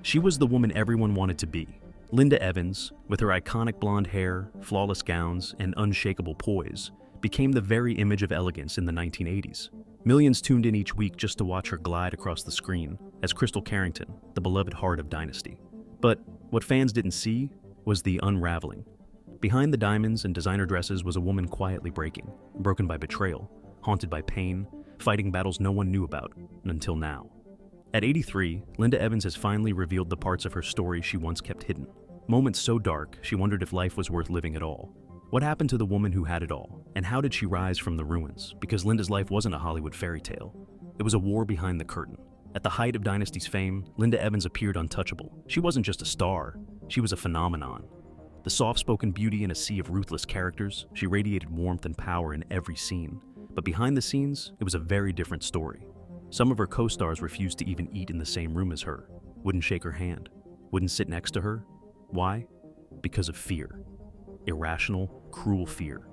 She was the woman everyone wanted to be. Linda Evans, with her iconic blonde hair, flawless gowns, and unshakable poise, became the very image of elegance in the 1980s. Millions tuned in each week just to watch her glide across the screen as Crystal Carrington, the beloved heart of Dynasty. But what fans didn't see was the unraveling. Behind the diamonds and designer dresses was a woman quietly breaking, broken by betrayal, haunted by pain, fighting battles no one knew about until now. At 83, Linda Evans has finally revealed the parts of her story she once kept hidden. Moments so dark, she wondered if life was worth living at all. What happened to the woman who had it all, and how did she rise from the ruins? Because Linda's life wasn't a Hollywood fairy tale. It was a war behind the curtain. At the height of Dynasty's fame, Linda Evans appeared untouchable. She wasn't just a star, she was a phenomenon. The soft-spoken beauty in a sea of ruthless characters, she radiated warmth and power in every scene. But behind the scenes, it was a very different story. Some of her co-stars refused to even eat in the same room as her, wouldn't shake her hand, wouldn't sit next to her. Why? Because of fear. Irrational, cruel fear.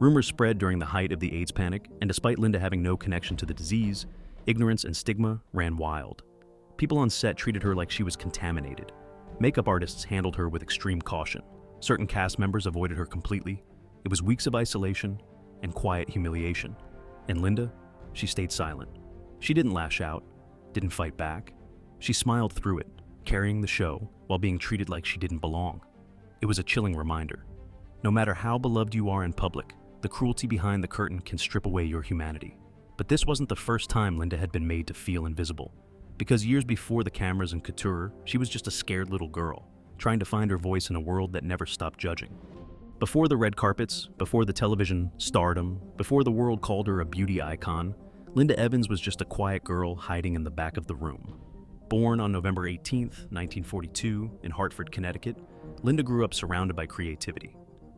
Rumors spread during the height of the AIDS panic, and despite Linda having no connection to the disease, ignorance and stigma ran wild. People on set treated her like she was contaminated. Makeup artists handled her with extreme caution. Certain cast members avoided her completely. It was weeks of isolation and quiet humiliation. And Linda, she stayed silent. She didn't lash out, didn't fight back. She smiled through it, carrying the show while being treated like she didn't belong. It was a chilling reminder. No matter how beloved you are in public, the cruelty behind the curtain can strip away your humanity. But this wasn't the first time Linda had been made to feel invisible. Because years before the cameras and couture, she was just a scared little girl, trying to find her voice in a world that never stopped judging. Before the red carpets, before the television stardom, before the world called her a beauty icon, Linda Evans was just a quiet girl hiding in the back of the room. Born on November 18, 1942, in Hartford, Connecticut, Linda grew up surrounded by creativity.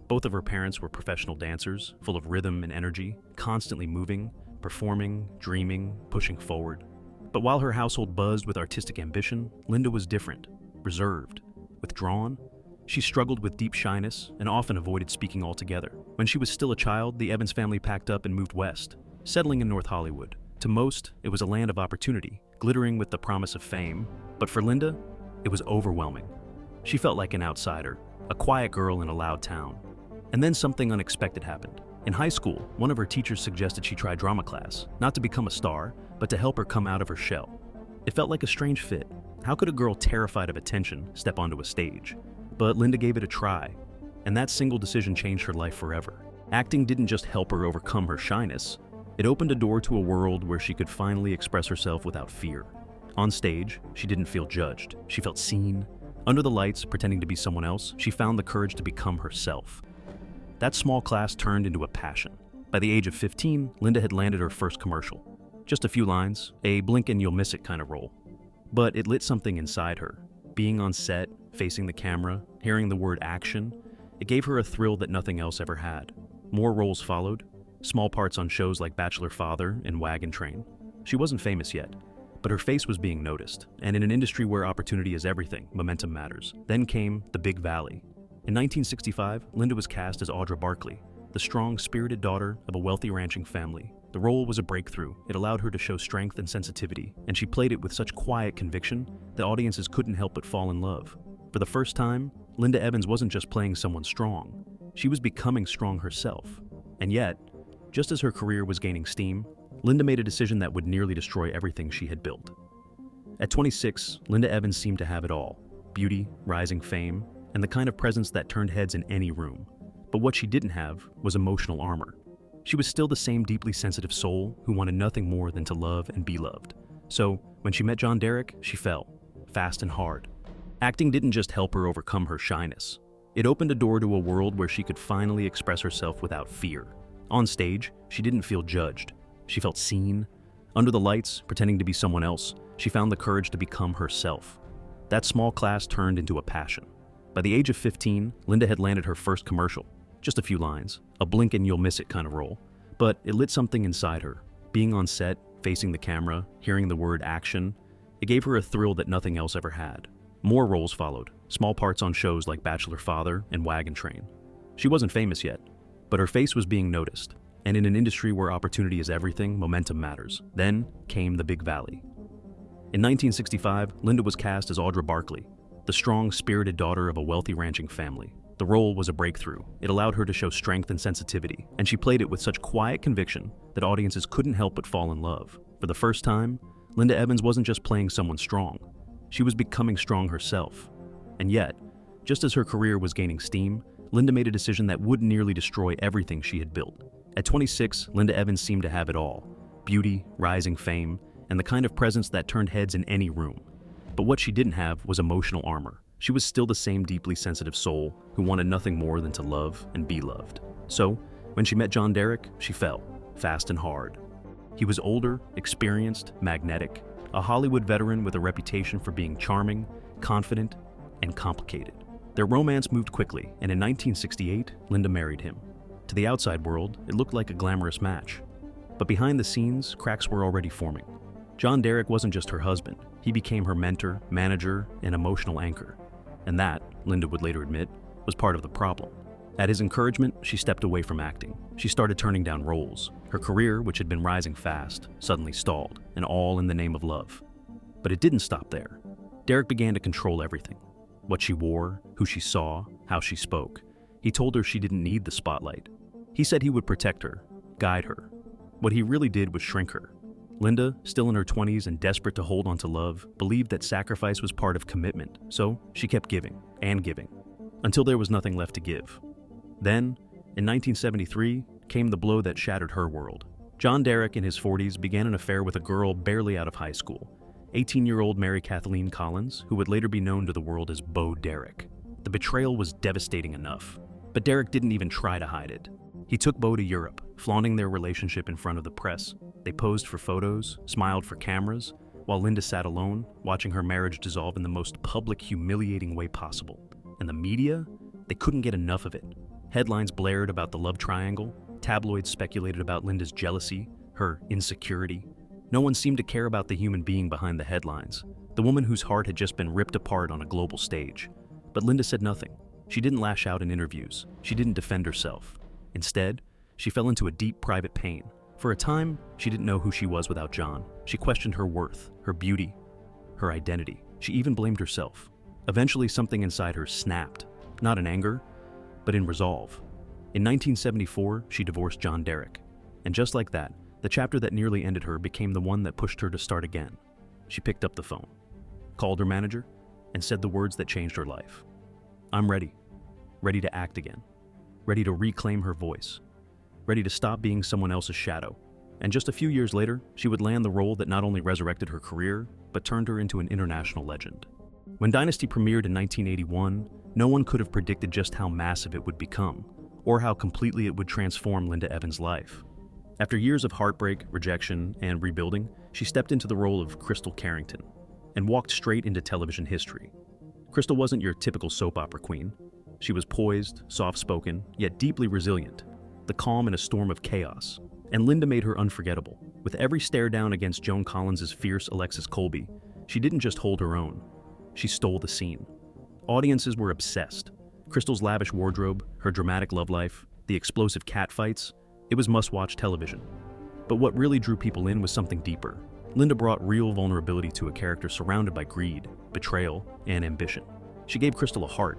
Both of her parents were professional dancers, full of rhythm and energy, constantly moving, performing, dreaming, pushing forward. But while her household buzzed with artistic ambition, Linda was different, reserved, withdrawn. She struggled with deep shyness and often avoided speaking altogether. When she was still a child, the Evans family packed up and moved west, settling in North Hollywood. To most, it was a land of opportunity, glittering with the promise of fame. But for Linda, it was overwhelming. She felt like an outsider, a quiet girl in a loud town. And then something unexpected happened. In high school, one of her teachers suggested she try drama class, not to become a star, but to help her come out of her shell. It felt like a strange fit. How could a girl terrified of attention step onto a stage? But Linda gave it a try, and that single decision changed her life forever. Acting didn't just help her overcome her shyness, it opened a door to a world where she could finally express herself without fear. On stage, she didn't feel judged. She felt seen. Under the lights, pretending to be someone else, she found the courage to become herself. That small class turned into a passion. By the age of 15, Linda had landed her first commercial. Just a few lines, a blink and you'll miss it kind of role. But it lit something inside her. Being on set, facing the camera, hearing the word action, it gave her a thrill that nothing else ever had. More roles followed, small parts on shows like Bachelor Father and Wagon Train. She wasn't famous yet, but her face was being noticed, and in an industry where opportunity is everything, momentum matters. Then came the Big Valley. In 1965, Linda was cast as Audra Barkley, the strong, spirited daughter of a wealthy ranching family. The role was a breakthrough. It allowed her to show strength and sensitivity, and she played it with such quiet conviction that audiences couldn't help but fall in love. For the first time, Linda Evans wasn't just playing someone strong, she was becoming strong herself. And yet, just as her career was gaining steam, Linda made a decision that would nearly destroy everything she had built. At 26, Linda Evans seemed to have it all: beauty, rising fame, and the kind of presence that turned heads in any room. But what she didn't have was emotional armor. She was still the same deeply sensitive soul who wanted nothing more than to love and be loved. So, when she met John Derek, she fell, fast and hard. Acting didn't just help her overcome her shyness. It opened a door to a world where she could finally express herself without fear. On stage, she didn't feel judged. She felt seen. Under the lights, pretending to be someone else, she found the courage to become herself. That small class turned into a passion. By the age of 15, Linda had landed her first commercial. Just a few lines, a blink and you'll miss it kind of role. But it lit something inside her. Being on set, facing the camera, hearing the word action, it gave her a thrill that nothing else ever had. More roles followed, small parts on shows like Bachelor Father and Wagon Train. She wasn't famous yet, but her face was being noticed. And in an industry where opportunity is everything, momentum matters. Then came the Big Valley. In 1965, Linda was cast as Audra Barkley, the strong, spirited daughter of a wealthy ranching family. The role was a breakthrough. It allowed her to show strength and sensitivity, and she played it with such quiet conviction that audiences couldn't help but fall in love. For the first time, Linda Evans wasn't just playing someone strong. She was becoming strong herself. And yet, just as her career was gaining steam, Linda made a decision that would nearly destroy everything she had built. At 26, Linda Evans seemed to have it all: beauty, rising fame, and the kind of presence that turned heads in any room. But what she didn't have was emotional armor. She was still the same deeply sensitive soul who wanted nothing more than to love and be loved. So, when she met John Derek, she fell, fast and hard. He was older, experienced, magnetic, a Hollywood veteran with a reputation for being charming, confident, and complicated. Their romance moved quickly, and in 1968, Linda married him. To the outside world, it looked like a glamorous match. But behind the scenes, cracks were already forming. John Derek wasn't just her husband. He became her mentor, manager, and emotional anchor. And that, Linda would later admit, was part of the problem. At his encouragement, she stepped away from acting. She started turning down roles. Her career, which had been rising fast, suddenly stalled, and all in the name of love. But it didn't stop there. Derek began to control everything. What she wore, who she saw, how she spoke. He told her she didn't need the spotlight. He said he would protect her, guide her. What he really did was shrink her. Linda, still in her 20s and desperate to hold on to love, believed that sacrifice was part of commitment, so she kept giving and giving, until there was nothing left to give. Then, in 1973, came the blow that shattered her world. John Derek, in his 40s, began an affair with a girl barely out of high school, 18-year-old Mary Kathleen Collins, who would later be known to the world as Bo Derek. The betrayal was devastating enough, but Derek didn't even try to hide it. He took Bo to Europe, flaunting their relationship in front of the press. They posed for photos, smiled for cameras, while Linda sat alone, watching her marriage dissolve in the most public, humiliating way possible. And the media? They couldn't get enough of it. Headlines blared about the love triangle. Tabloids speculated about Linda's jealousy, her insecurity. No one seemed to care about the human being behind the headlines, the woman whose heart had just been ripped apart on a global stage. But Linda said nothing. She didn't lash out in interviews. She didn't defend herself. Instead, she fell into a deep private pain. For a time, she didn't know who she was without John. She questioned her worth, her beauty, her identity. She even blamed herself. Eventually, something inside her snapped, not in anger, but in resolve. In 1974, she divorced John Derek. And just like that, the chapter that nearly ended her became the one that pushed her to start again. She picked up the phone, called her manager, and said the words that changed her life. "I'm ready. Ready to act again. Ready to reclaim her voice. Ready to stop being someone else's shadow." And just a few years later, she would land the role that not only resurrected her career, but turned her into an international legend. When Dynasty premiered in 1981, no one could have predicted just how massive it would become, or how completely it would transform Linda Evans' life. After years of heartbreak, rejection, and rebuilding, she stepped into the role of Crystal Carrington and walked straight into television history. Crystal wasn't your typical soap opera queen. She was poised, soft-spoken, yet deeply resilient, the calm in a storm of chaos. And Linda made her unforgettable. With every stare down against Joan Collins' fierce Alexis Colby, she didn't just hold her own. She stole the scene. Audiences were obsessed. Crystal's lavish wardrobe, her dramatic love life, the explosive catfights, it was must-watch television. But what really drew people in was something deeper. Linda brought real vulnerability to a character surrounded by greed, betrayal, and ambition. She gave Crystal a heart,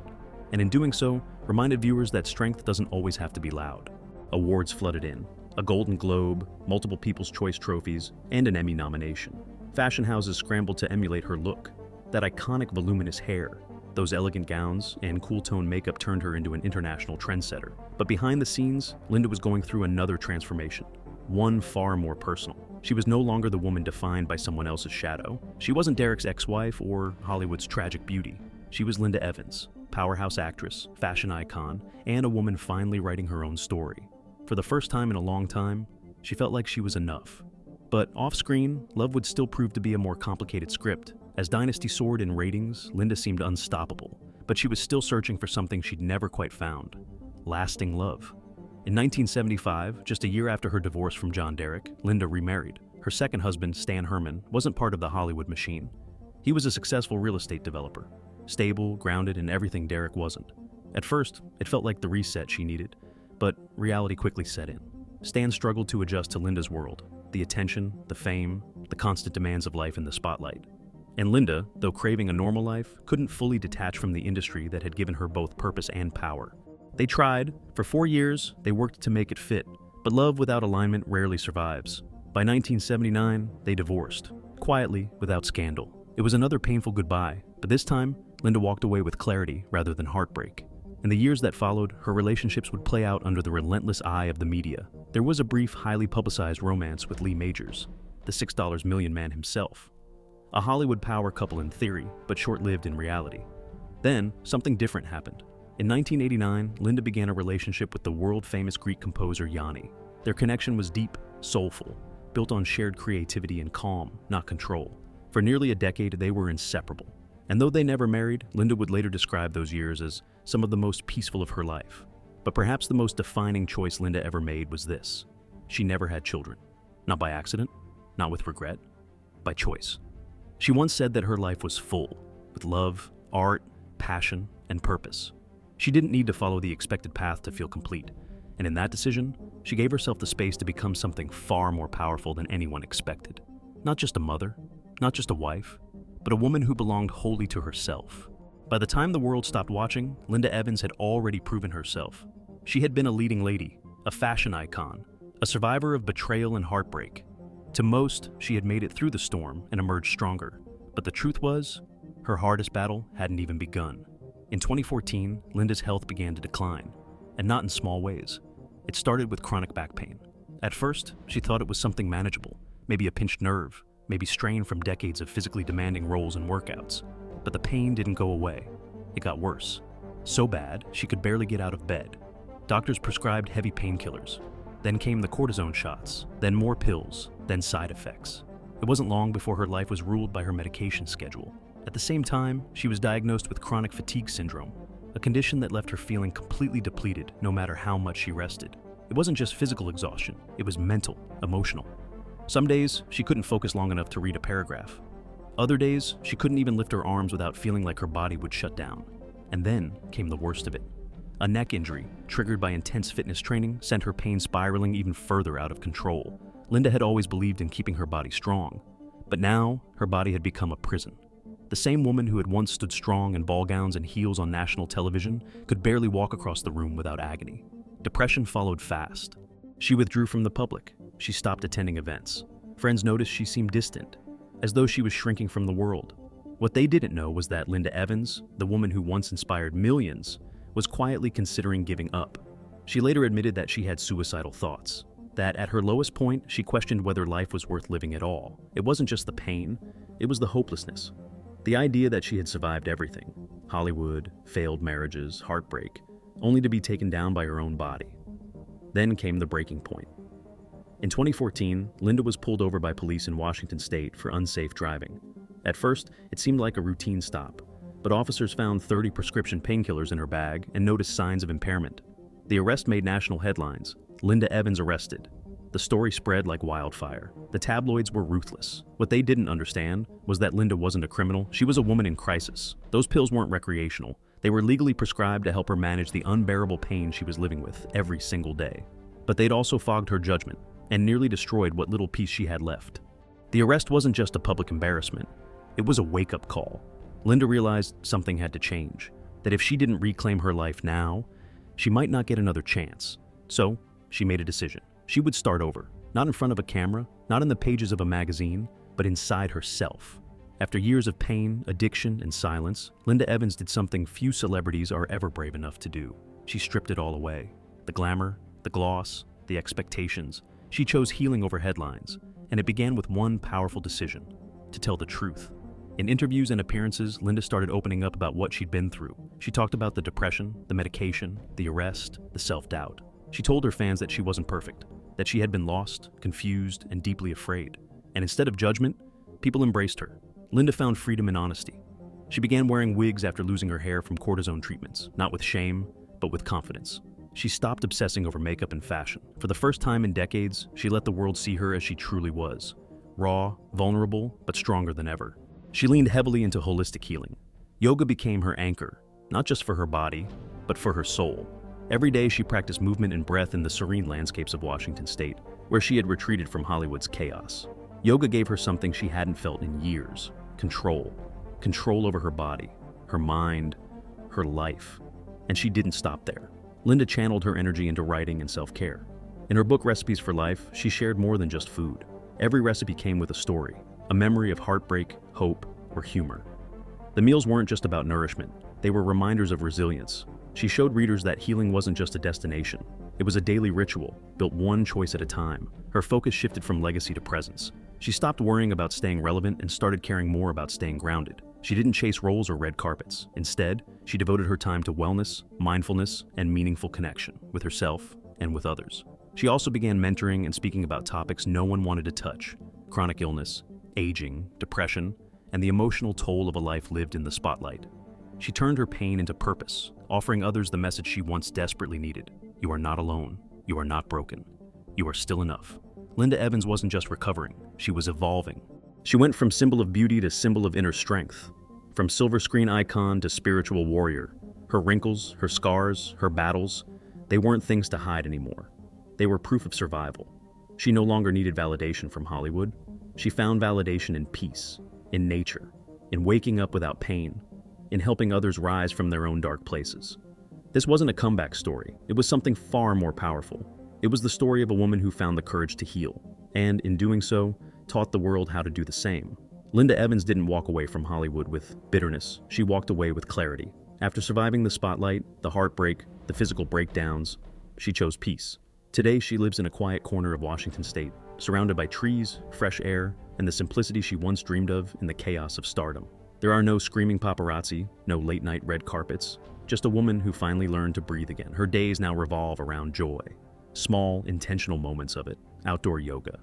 and in doing so, reminded viewers that strength doesn't always have to be loud. Awards flooded in. A Golden Globe, multiple People's Choice trophies, and an Emmy nomination. Fashion houses scrambled to emulate her look. That iconic voluminous hair, those elegant gowns, and cool-tone makeup turned her into an international trendsetter. But behind the scenes, Linda was going through another transformation, one far more personal. She was no longer the woman defined by someone else's shadow. She wasn't Derek's ex-wife or Hollywood's tragic beauty. She was Linda Evans, powerhouse actress, fashion icon, and a woman finally writing her own story. For the first time in a long time, she felt like she was enough. But off-screen, love would still prove to be a more complicated script. As Dynasty soared in ratings, Linda seemed unstoppable, but she was still searching for something she'd never quite found: lasting love. In 1975, just a year after her divorce from John Derek, Linda remarried. Her second husband, Stan Herman, wasn't part of the Hollywood machine. He was a successful real estate developer, stable, grounded in everything Derek wasn't. At first, it felt like the reset she needed, but reality quickly set in. Stan struggled to adjust to Linda's world, the attention, the fame, the constant demands of life in the spotlight. And Linda, though craving a normal life, couldn't fully detach from the industry that had given her both purpose and power. They tried. For 4 years, they worked to make it fit, but love without alignment rarely survives. By 1979, they divorced, quietly, without scandal. It was another painful goodbye, but this time, Linda walked away with clarity rather than heartbreak. In the years that followed, her relationships would play out under the relentless eye of the media. There was a brief, highly publicized romance with Lee Majors, the $6 million man himself. A Hollywood power couple in theory, but short-lived in reality. Then, something different happened. In 1989, Linda began a relationship with the world-famous Greek composer Yanni. Their connection was deep, soulful, built on shared creativity and calm, not control. For nearly a decade, they were inseparable. And though they never married, Linda would later describe those years as some of the most peaceful of her life. But perhaps the most defining choice Linda ever made was this. She never had children. Not by accident, not with regret, by choice. She once said that her life was full, with love, art, passion, and purpose. She didn't need to follow the expected path to feel complete, and in that decision, she gave herself the space to become something far more powerful than anyone expected. Not just a mother, not just a wife, but a woman who belonged wholly to herself. By the time the world stopped watching, Linda Evans had already proven herself. She had been a leading lady, a fashion icon, a survivor of betrayal and heartbreak. To most, she had made it through the storm and emerged stronger. But the truth was, her hardest battle hadn't even begun. In 2014, Linda's health began to decline, and not in small ways. It started with chronic back pain. At first, she thought it was something manageable, maybe a pinched nerve, maybe strain from decades of physically demanding roles and workouts. But the pain didn't go away. It got worse. So bad, she could barely get out of bed. Doctors prescribed heavy painkillers. Then came the cortisone shots, then more pills, then side effects. It wasn't long before her life was ruled by her medication schedule. At the same time, she was diagnosed with chronic fatigue syndrome, a condition that left her feeling completely depleted no matter how much she rested. It wasn't just physical exhaustion, it was mental, emotional. Some days, she couldn't focus long enough to read a paragraph. Other days, she couldn't even lift her arms without feeling like her body would shut down. And then came the worst of it. A neck injury, triggered by intense fitness training, sent her pain spiraling even further out of control. Linda had always believed in keeping her body strong, but now her body had become a prison. The same woman who had once stood strong in ball gowns and heels on national television could barely walk across the room without agony. Depression followed fast. She withdrew from the public. She stopped attending events. Friends noticed she seemed distant, as though she was shrinking from the world. What they didn't know was that Linda Evans, the woman who once inspired millions, was quietly considering giving up. She later admitted that she had suicidal thoughts, that at her lowest point, she questioned whether life was worth living at all. It wasn't just the pain, it was the hopelessness. The idea that she had survived everything, Hollywood, failed marriages, heartbreak, only to be taken down by her own body. Then came the breaking point. In 2014, Linda was pulled over by police in Washington state for unsafe driving. At first, it seemed like a routine stop, but officers found 30 prescription painkillers in her bag and noticed signs of impairment. The arrest made national headlines. Linda Evans arrested. The story spread like wildfire. The tabloids were ruthless. What they didn't understand was that Linda wasn't a criminal, she was a woman in crisis. Those pills weren't recreational. They were legally prescribed to help her manage the unbearable pain she was living with every single day. But they'd also fogged her judgment and nearly destroyed what little peace she had left. The arrest wasn't just a public embarrassment. It was a wake-up call. Linda realized something had to change, that if she didn't reclaim her life now, she might not get another chance. So, she made a decision. She would start over, not in front of a camera, not in the pages of a magazine, but inside herself. After years of pain, addiction, and silence, Linda Evans did something few celebrities are ever brave enough to do. She stripped it all away. The glamour, the gloss, the expectations. She chose healing over headlines, and it began with one powerful decision: to tell the truth. In interviews and appearances, Linda started opening up about what she'd been through. She talked about the depression, the medication, the arrest, the self-doubt. She told her fans that she wasn't perfect, that she had been lost, confused, and deeply afraid. And instead of judgment, people embraced her. Linda found freedom in honesty. She began wearing wigs after losing her hair from cortisone treatments, not with shame, but with confidence. She stopped obsessing over makeup and fashion. For the first time in decades, she let the world see her as she truly was: raw, vulnerable, but stronger than ever. She leaned heavily into holistic healing. Yoga became her anchor, not just for her body, but for her soul. Every day she practiced movement and breath in the serene landscapes of Washington state, where she had retreated from Hollywood's chaos. Yoga gave her something she hadn't felt in years: control. Control over her body, her mind, her life. And she didn't stop there. Linda channeled her energy into writing and self-care. In her book Recipes for Life, she shared more than just food. Every recipe came with a story, a memory of heartbreak, hope, or humor. The meals weren't just about nourishment, they were reminders of resilience. She showed readers that healing wasn't just a destination. It was a daily ritual, built one choice at a time. Her focus shifted from legacy to presence. She stopped worrying about staying relevant and started caring more about staying grounded. She didn't chase roles or red carpets. Instead, she devoted her time to wellness, mindfulness, and meaningful connection with herself and with others. She also began mentoring and speaking about topics no one wanted to touch: chronic illness, aging, depression, and the emotional toll of a life lived in the spotlight. She turned her pain into purpose, offering others the message she once desperately needed. You are not alone. You are not broken. You are still enough. Linda Evans wasn't just recovering, she was evolving. She went from symbol of beauty to symbol of inner strength, from silver screen icon to spiritual warrior. Her wrinkles, her scars, her battles, they weren't things to hide anymore. They were proof of survival. She no longer needed validation from Hollywood. She found validation in peace, in nature, in waking up without pain, in helping others rise from their own dark places. This wasn't a comeback story. It was something far more powerful. It was the story of a woman who found the courage to heal, and in doing so, taught the world how to do the same. Linda Evans didn't walk away from Hollywood with bitterness. She walked away with clarity. After surviving the spotlight, the heartbreak, the physical breakdowns, she chose peace. Today, she lives in a quiet corner of Washington State, surrounded by trees, fresh air, and the simplicity she once dreamed of in the chaos of stardom. There are no screaming paparazzi, no late-night red carpets, just a woman who finally learned to breathe again. Her days now revolve around joy, small, intentional moments of it, outdoor yoga,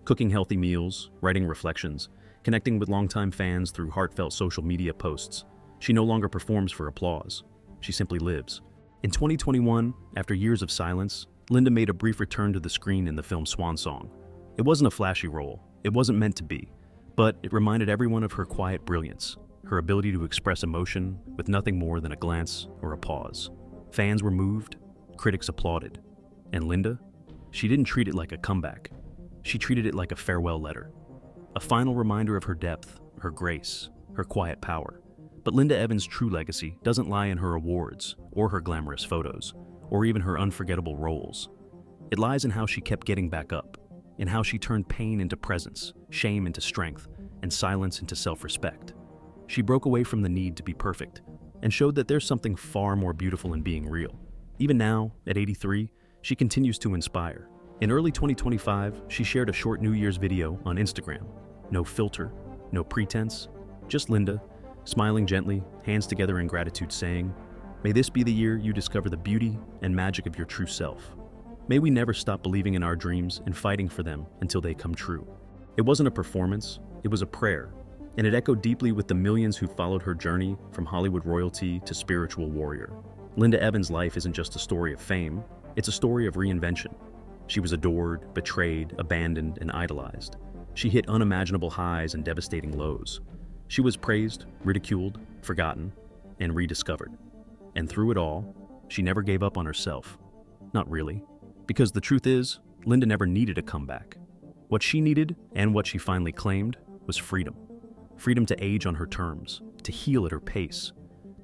cooking healthy meals, writing reflections, connecting with longtime fans through heartfelt social media posts. She no longer performs for applause. She simply lives. In 2021, after years of silence, Linda made a brief return to the screen in the film Swan Song. It wasn't a flashy role. It wasn't meant to be. But it reminded everyone of her quiet brilliance, her ability to express emotion with nothing more than a glance or a pause. Fans were moved, critics applauded. And Linda? She didn't treat it like a comeback. She treated it like a farewell letter. A final reminder of her depth, her grace, her quiet power. But Linda Evans' true legacy doesn't lie in her awards, or her glamorous photos, or even her unforgettable roles. It lies in how she kept getting back up, in how she turned pain into presence, shame into strength, and silence into self-respect. She broke away from the need to be perfect, and showed that there's something far more beautiful in being real. Even now, at 83, she continues to inspire. In early 2025, she shared a short New Year's video on Instagram. No filter, no pretense, just Linda, smiling gently, hands together in gratitude, saying, "May this be the year you discover the beauty and magic of your true self. May we never stop believing in our dreams and fighting for them until they come true." It wasn't a performance, it was a prayer, and it echoed deeply with the millions who followed her journey from Hollywood royalty to spiritual warrior. Linda Evans' life isn't just a story of fame, it's a story of reinvention. She was adored, betrayed, abandoned, and idolized. She hit unimaginable highs and devastating lows. She was praised, ridiculed, forgotten, and rediscovered. And through it all, she never gave up on herself. Not really. Because the truth is, Linda never needed a comeback. What she needed, and what she finally claimed, was freedom. Freedom to age on her terms, to heal at her pace,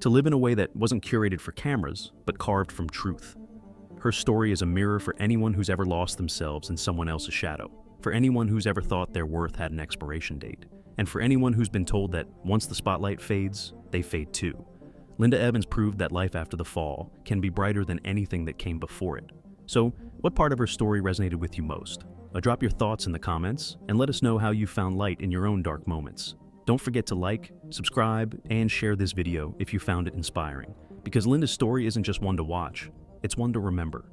to live in a way that wasn't curated for cameras, but carved from truth. Her story is a mirror for anyone who's ever lost themselves in someone else's shadow, for anyone who's ever thought their worth had an expiration date, and for anyone who's been told that once the spotlight fades, they fade too. Linda Evans proved that life after the fall can be brighter than anything that came before it. So, what part of her story resonated with you most? Drop your thoughts in the comments, and let us know how you found light in your own dark moments. Don't forget to like, subscribe, and share this video if you found it inspiring, because Linda's story isn't just one to watch, it's one to remember.